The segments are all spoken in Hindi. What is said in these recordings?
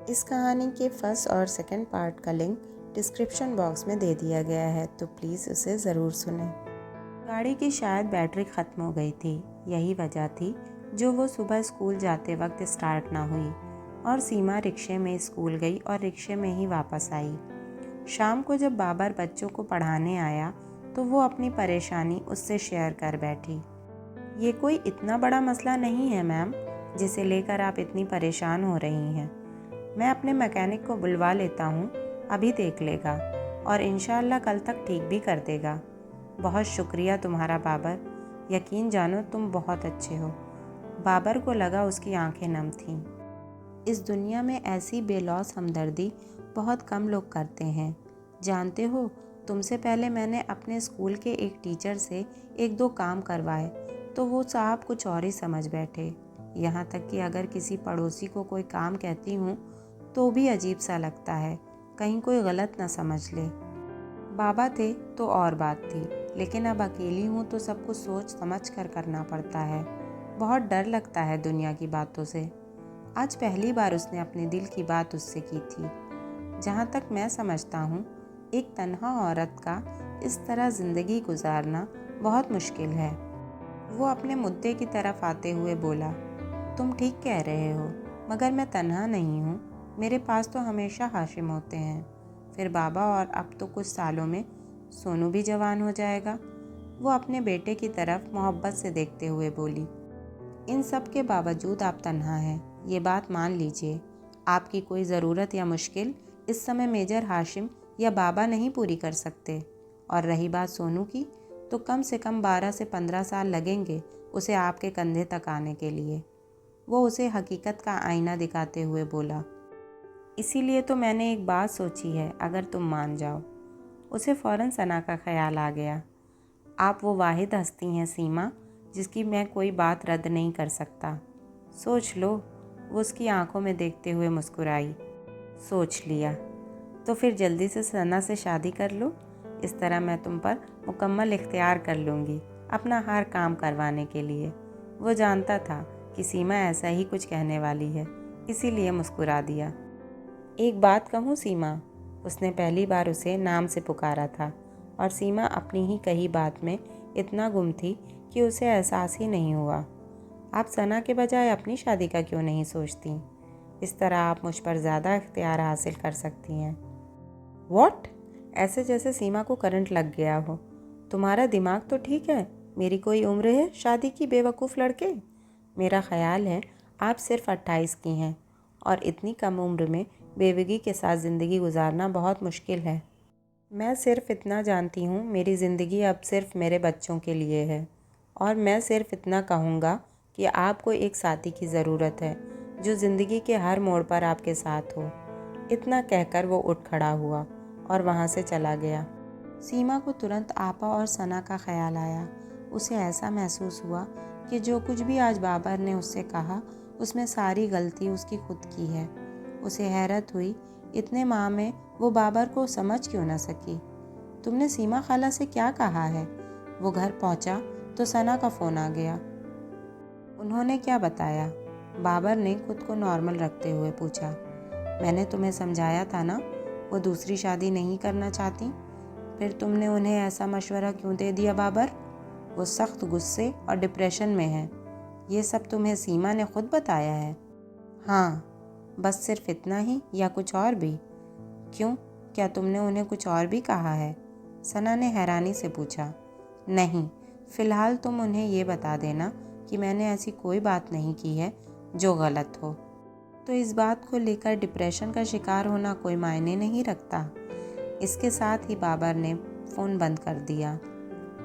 इस कहानी के फर्स्ट और सेकंड पार्ट का लिंक डिस्क्रिप्शन बॉक्स में दे दिया गया है, तो प्लीज़ उसे ज़रूर सुनें। गाड़ी की शायद बैटरी ख़त्म हो गई थी, यही वजह थी जो वो सुबह स्कूल जाते वक्त स्टार्ट ना हुई और सीमा रिक्शे में स्कूल गई और रिक्शे में ही वापस आई। शाम को जब बाबर बच्चों को पढ़ाने आया तो वो अपनी परेशानी उससे शेयर कर बैठी। ये कोई इतना बड़ा मसला नहीं है मैम, जिसे लेकर आप इतनी परेशान हो रही हैं। मैं अपने मैकेनिक को बुलवा लेता हूँ, अभी देख लेगा और इंशाअल्लाह कल तक ठीक भी कर देगा। बहुत शुक्रिया तुम्हारा बाबर, यकीन जानो तुम बहुत अच्छे हो। बाबर को लगा उसकी आंखें नम थीं। इस दुनिया में ऐसी बेलौस हमदर्दी बहुत कम लोग करते हैं। जानते हो, तुमसे पहले मैंने अपने स्कूल के एक टीचर से एक दो काम करवाए तो वो साहब कुछ और ही समझ बैठे। यहाँ तक कि अगर किसी पड़ोसी को कोई काम कहती हूँ तो भी अजीब सा लगता है, कहीं कोई गलत ना समझ ले। बाबा थे तो और बात थी, लेकिन अब अकेली हूँ तो सब कुछ सोच समझ कर करना पड़ता है। बहुत डर लगता है दुनिया की बातों से। आज पहली बार उसने अपने दिल की बात उससे की थी। जहाँ तक मैं समझता हूँ, एक तन्हा औरत का इस तरह ज़िंदगी गुजारना बहुत मुश्किल है। वो अपने मुद्दे की तरफ आते हुए बोला, तुम ठीक कह रहे हो, मगर मैं तन्हा नहीं हूँ। मेरे पास तो हमेशा हाशिम होते हैं। फिर बाबा, और अब तो कुछ सालों में सोनू भी जवान हो जाएगा। वो अपने बेटे की तरफ मोहब्बत से देखते हुए बोली, इन सब के बावजूद आप तन्हा हैं, ये बात मान लीजिए। आपकी कोई ज़रूरत या मुश्किल इस समय मेजर हाशिम या बाबा नहीं पूरी कर सकते। और रही बात सोनू की, तो कम से कम 12 से 15 साल लगेंगे उसे आपके कंधे तक आने के लिए। वो उसे हकीकत का आईना दिखाते हुए बोला, इसीलिए तो मैंने एक बात सोची है, अगर तुम मान जाओ। उसे फ़ौरन सना का ख्याल आ गया। आप वो वाहिद हस्ती हैं सीमा, जिसकी मैं कोई बात रद्द नहीं कर सकता। सोच लो। वो उसकी आंखों में देखते हुए मुस्कुराई। सोच लिया, तो फिर जल्दी से सना से शादी कर लो। इस तरह मैं तुम पर मुकम्मल इख्तियार कर लूँगी अपना हर काम करवाने के लिए। वो जानता था कि सीमा ऐसा ही कुछ कहने वाली है, इसीलिए मुस्कुरा दिया। एक बात कहूँ सीमा, उसने पहली बार उसे नाम से पुकारा था और सीमा अपनी ही कही बात में इतना गुम थी कि उसे एहसास ही नहीं हुआ। आप सना के बजाय अपनी शादी का क्यों नहीं सोचती? इस तरह आप मुझ पर ज़्यादा इख्तियार हासिल कर सकती हैं। व्हाट? ऐसे जैसे सीमा को करंट लग गया हो। तुम्हारा दिमाग तो ठीक है, मेरी कोई उम्र है शादी की बेवकूफ़ लड़के? मेरा ख्याल है आप सिर्फ 28 की हैं और इतनी कम उम्र में बेवगी के साथ ज़िंदगी गुजारना बहुत मुश्किल है। मैं सिर्फ इतना जानती हूँ, मेरी ज़िंदगी अब सिर्फ मेरे बच्चों के लिए है। और मैं सिर्फ इतना कहूँगा कि आपको एक साथी की ज़रूरत है जो ज़िंदगी के हर मोड़ पर आपके साथ हो। इतना कहकर वो उठ खड़ा हुआ और वहाँ से चला गया। सीमा को तुरंत आपा और सना का ख्याल आया। उसे ऐसा महसूस हुआ कि जो कुछ भी आज बाबर ने उससे कहा, उसमें सारी गलती उसकी खुद की है। उसे हैरत हुई, इतने माह में वो बाबर को समझ क्यों न सकी। तुमने सीमा खाला से क्या कहा है? वो घर पहुंचा तो सना का फ़ोन आ गया। उन्होंने क्या बताया? बाबर ने खुद को नॉर्मल रखते हुए पूछा। मैंने तुम्हें समझाया था ना, वो दूसरी शादी नहीं करना चाहती। फिर तुमने उन्हें ऐसा मशवरा क्यों दे दिया बाबर? वो सख्त गुस्से और डिप्रेशन में है। ये सब तुम्हें सीमा ने खुद बताया है? हाँ, बस सिर्फ इतना ही या कुछ और भी? क्यों, क्या तुमने उन्हें कुछ और भी कहा है? सना ने हैरानी से पूछा। नहीं, फ़िलहाल तुम उन्हें ये बता देना कि मैंने ऐसी कोई बात नहीं की है जो गलत हो। तो इस बात को लेकर डिप्रेशन का शिकार होना कोई मायने नहीं रखता। इसके साथ ही बाबर ने फ़ोन बंद कर दिया।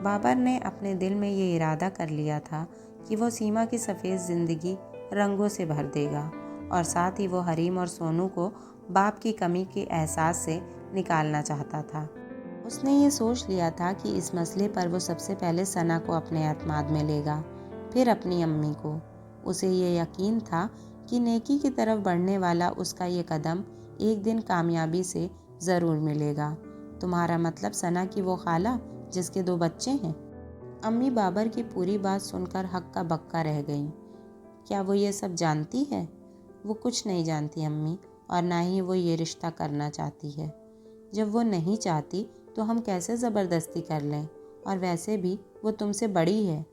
बाबर ने अपने दिल में ये इरादा कर लिया था कि वो सीमा की सफ़ेद ज़िंदगी रंगों से भर देगा और साथ ही वो हरीम और सोनू को बाप की कमी के एहसास से निकालना चाहता था। उसने ये सोच लिया था कि इस मसले पर वो सबसे पहले सना को अपने एतमाद में लेगा, फिर अपनी अम्मी को। उसे ये यकीन था कि नेकी की तरफ बढ़ने वाला उसका ये कदम एक दिन कामयाबी से ज़रूर मिलेगा। तुम्हारा मतलब सना की वो खाला जिसके 2 बच्चे हैं? अम्मी बाबर की पूरी बात सुनकर हक्का बक्का रह गईं। क्या वो ये सब जानती है? वो कुछ नहीं जानती अम्मी, और ना ही वो ये रिश्ता करना चाहती है। जब वो नहीं चाहती तो हम कैसे ज़बरदस्ती कर लें, और वैसे भी वो तुमसे बड़ी है।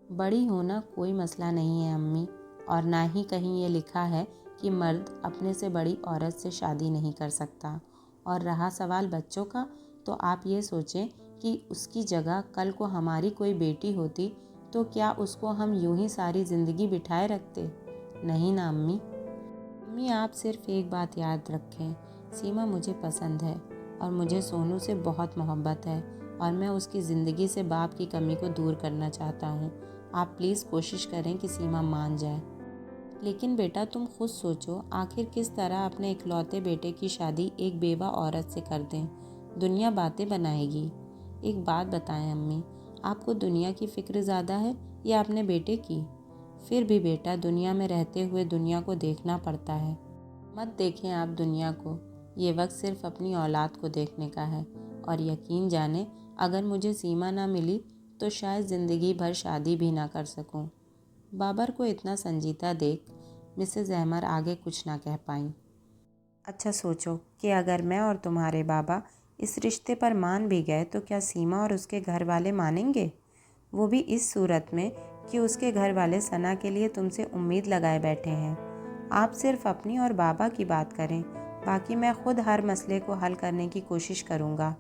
बड़ी होना कोई मसला नहीं है अम्मी, और ना ही कहीं ये लिखा है कि मर्द अपने से बड़ी औरत से शादी नहीं कर सकता। और रहा सवाल बच्चों का, तो आप ये सोचें कि उसकी जगह कल को हमारी कोई बेटी होती तो क्या उसको हम यूं ही सारी ज़िंदगी बिठाए रखते? नहीं ना अम्मी। अम्मी आप सिर्फ एक बात याद रखें, सीमा मुझे पसंद है और मुझे सोनू से बहुत मोहब्बत है, और मैं उसकी ज़िंदगी से बाप की कमी को दूर करना चाहता हूँ। आप प्लीज़ कोशिश करें कि सीमा मान जाए। लेकिन बेटा तुम खुद सोचो, आखिर किस तरह अपने इकलौते बेटे की शादी एक बेवा औरत से कर दें? दुनिया बातें बनाएगी। एक बात बताएं अम्मी, आपको दुनिया की फ़िक्र ज़्यादा है या अपने बेटे की? फिर भी बेटा दुनिया में रहते हुए दुनिया को देखना पड़ता है। मत देखें आप दुनिया को, ये वक्त सिर्फ अपनी औलाद को देखने का है। और यकीन जाने अगर मुझे सीमा ना मिली तो शायद ज़िंदगी भर शादी भी ना कर सकूं। बाबर को इतना संजीदा देख मिसेज़ अहमद आगे कुछ ना कह पाईं। अच्छा सोचो कि अगर मैं और तुम्हारे बाबा इस रिश्ते पर मान भी गए तो क्या सीमा और उसके घर वाले मानेंगे? वो भी इस सूरत में कि उसके घर वाले सना के लिए तुमसे उम्मीद लगाए बैठे हैं। आप सिर्फ अपनी और बाबा की बात करें, बाकी मैं खुद हर मसले को हल करने की कोशिश करूँगा।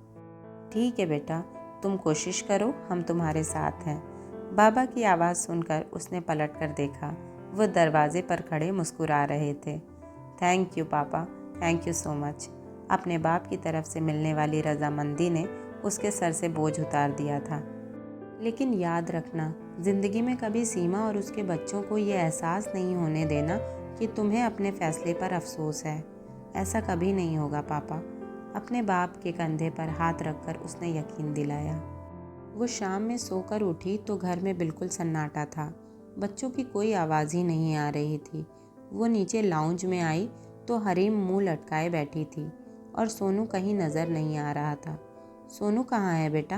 ठीक है बेटा, तुम कोशिश करो, हम तुम्हारे साथ हैं। बाबा की आवाज़ सुनकर उसने पलट कर देखा। वो दरवाजे पर खड़े मुस्कुरा रहे थे। थैंक यू पापा, थैंक यू सो मच। अपने बाप की तरफ से मिलने वाली रजामंदी ने उसके सर से बोझ उतार दिया था। लेकिन याद रखना, ज़िंदगी में कभी सीमा और उसके बच्चों को ये एहसास नहीं होने देना कि तुम्हें अपने फ़ैसले पर अफसोस है। ऐसा कभी नहीं होगा पापा। अपने बाप के कंधे पर हाथ रखकर उसने यकीन दिलाया। वो शाम में सोकर उठी तो घर में बिल्कुल सन्नाटा था। बच्चों की कोई आवाज़ ही नहीं आ रही थी। वो नीचे लाउंज में आई तो हरीम मुंह लटकाए बैठी थी और सोनू कहीं नज़र नहीं आ रहा था। सोनू कहाँ है बेटा?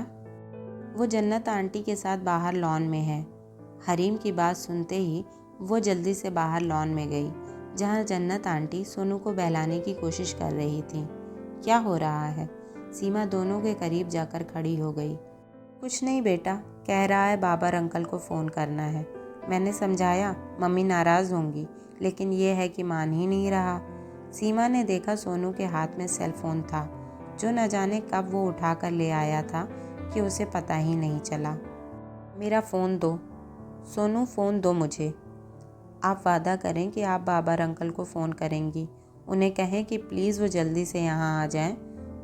वो जन्नत आंटी के साथ बाहर लॉन में है। हरीम की बात सुनते ही वो जल्दी से बाहर लॉन में गई, जहाँ जन्नत आंटी सोनू को बहलाने की कोशिश कर रही थी। क्या हो रहा है? सीमा दोनों के करीब जाकर खड़ी हो गई। कुछ नहीं बेटा, कह रहा है बाबर अंकल को फ़ोन करना है। मैंने समझाया मम्मी नाराज़ होंगी, लेकिन ये है कि मान ही नहीं रहा। सीमा ने देखा सोनू के हाथ में सेल फ़ोन था, जो न जाने कब वो उठा कर ले आया था कि उसे पता ही नहीं चला। मेरा फ़ोन दो सोनू, फ़ोन दो मुझे। आप वादा करें कि आप बाबर अंकल को फ़ोन करेंगी। उन्हें कहें कि प्लीज़ वो जल्दी से यहाँ आ जाएं।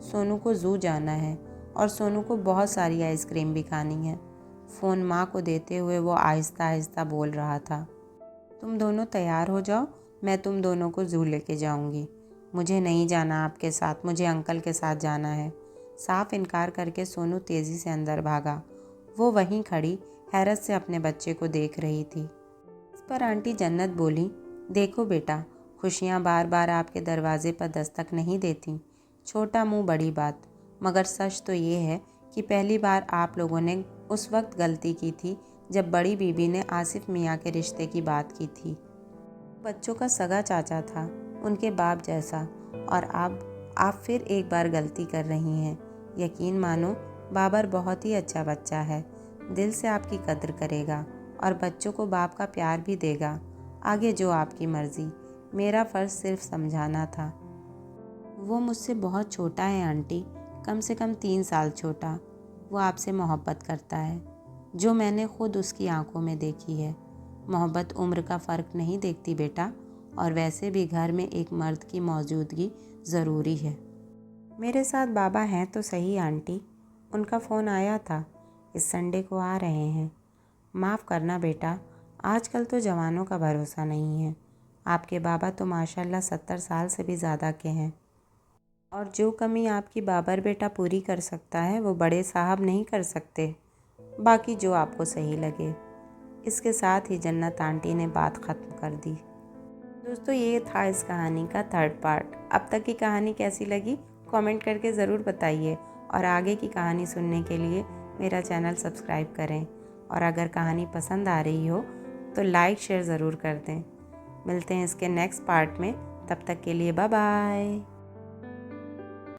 सोनू को ज़ू जाना है और सोनू को बहुत सारी आइसक्रीम भी खानी है। फ़ोन माँ को देते हुए वो आहिस्ता आहिस्ता बोल रहा था। तुम दोनों तैयार हो जाओ, मैं तुम दोनों को ज़ू लेके जाऊँगी। मुझे नहीं जाना आपके साथ, मुझे अंकल के साथ जाना है। साफ इनकार करके सोनू तेज़ी से अंदर भागा। वो वहीं खड़ी हैरत से अपने बच्चे को देख रही थी। इस पर आंटी जन्नत बोली, देखो बेटा, खुशियाँ बार बार आपके दरवाजे पर दस्तक नहीं देती। छोटा मुंह बड़ी बात। मगर सच तो ये है कि पहली बार आप लोगों ने उस वक्त गलती की थी जब बड़ी बीबी ने आसिफ मियाँ के रिश्ते की बात की थी। बच्चों का सगा चाचा था, उनके बाप जैसा, और अब आप फिर एक बार गलती कर रही हैं। यकीन मानो, बाबर बहुत ही अच्छा बच्चा है, दिल से आपकी कद्र करेगा और बच्चों को बाप का प्यार भी देगा। आगे जो आपकी मर्ज़ी। मेरा फ़र्ज़ सिर्फ समझाना था। वो मुझसे बहुत छोटा है आंटी, कम से कम 3 साल छोटा। वो आपसे मोहब्बत करता है, जो मैंने खुद उसकी आंखों में देखी है। मोहब्बत उम्र का फ़र्क नहीं देखती बेटा, और वैसे भी घर में एक मर्द की मौजूदगी ज़रूरी है। मेरे साथ बाबा हैं तो सही आंटी, उनका फ़ोन आया था, इस संडे को आ रहे हैं। माफ़ करना बेटा, आजकल तो जवानों का भरोसा नहीं है। आपके बाबा तो माशाल्लाह 70 साल से भी ज़्यादा के हैं, और जो कमी आपकी बाबर बेटा पूरी कर सकता है वो बड़े साहब नहीं कर सकते। बाकी जो आपको सही लगे। इसके साथ ही जन्नत आंटी ने बात ख़त्म कर दी। दोस्तों, ये था इस कहानी का 3rd पार्ट। अब तक की कहानी कैसी लगी कमेंट करके ज़रूर बताइए, और आगे की कहानी सुनने के लिए मेरा चैनल सब्सक्राइब करें। और अगर कहानी पसंद आ रही हो तो लाइक शेयर ज़रूर कर दें। मिलते हैं इसके नेक्स्ट पार्ट में, तब तक के लिए बाय बाय।